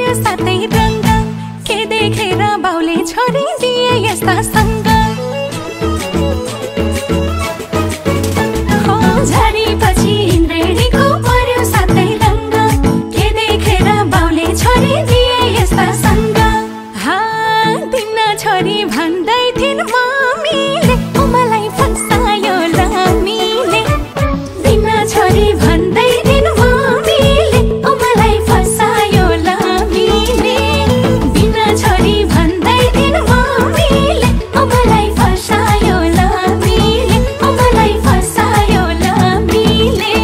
पर्यो सातै रंग के देखेर बाउले छोरी दिए यस्ता संग हो झरीपछि इन्द्रेणीको पर्यो सातै रंग के देखेर बाउले छोरी दिए यस्ता संग दिन छोरी भन्दै थिइन् मम्मीले मलाई फसायो लामीले दिन छोरी भन्दै थिइन् मम्मीले मलाई फसायो लामीले दिन छोरी भन्दै थिइन् मम्मीले मलाई फसायो लामीले मलाई फसायो लामीले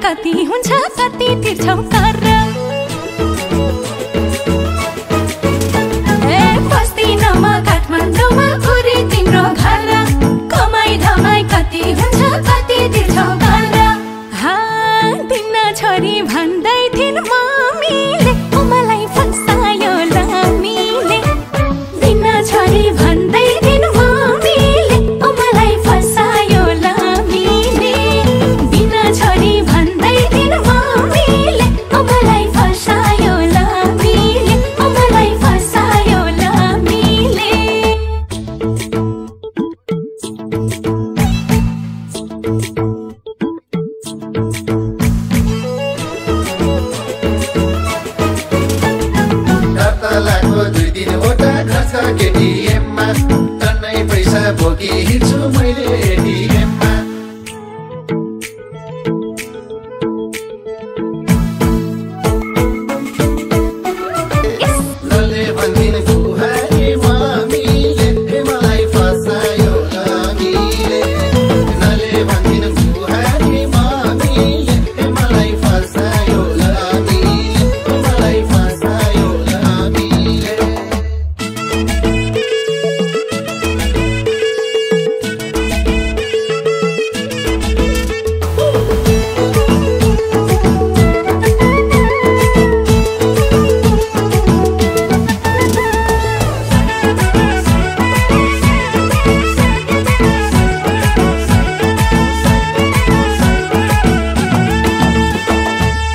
कति हुन्छ कति तिर्छौ कर बस्दिनमा काठमाडौँमा पुरी तिम्रो घर कमाई धमाई कति हुन्छ कति तिर्छौ कर दिन छोरी भन्दै थिइन् मम्मीले मलाई फसायो लामीले दिन छोरी भन्दै थिइन् मम्मीले मलाई फसायो लामीले दिन छोरी भन्दै थिइन् मम्मीले मलाई फसायो लामीले मलाई फसायो लामीले लाग्यो 2 दिनवटा खर्च केटीएममा टन्नै पैसा बोकी हिँड्छु मैले एटिएममा लले भन्दिन बुहारी मम्मीले मलाई फसायो लामीले लले भन्दिन बुहारी मम्मीले मलाई फसायो लामीले मलाई फसायो लामीले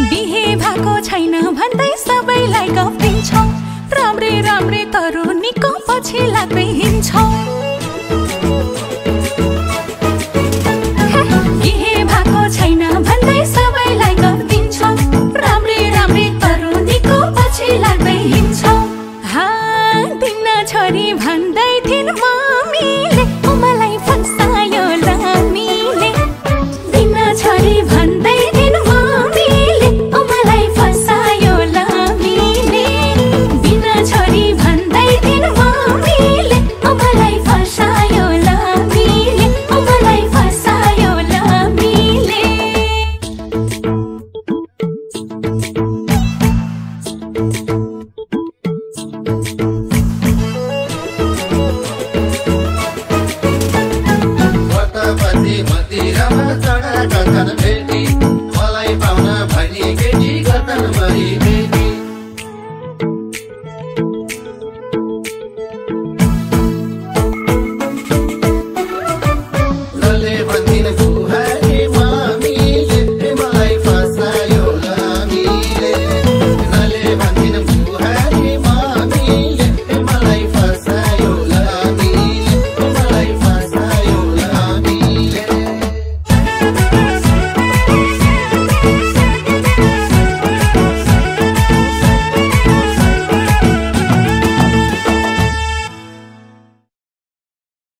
बिहे भएको छैन भन्दै सबैलाई गफ दिन्छौ राम्रे राम्रे तरुनीको पछि लाग्दै हिँड्छौ बिहे भएको छैन भन्दै सबैलाई गफ दिन्छौ राम्रे राम्रे तरुनीको पछि लाग्दै हिँड्छौ दिन छोरी भन्दै थिइन् मम्मीले मलाई फसायो लामीले दिन छोरी भन्दै थिइन् मम्मीले मलाई फसायो लामीले दिन छोरी भन्दै थिइन् मम्मीले मलाई फसायो लामीले मलाई फसायो लामीले पछि मतिरामा चढा गछन् भेटी मलाई पाउन भनी केटी गतन मरी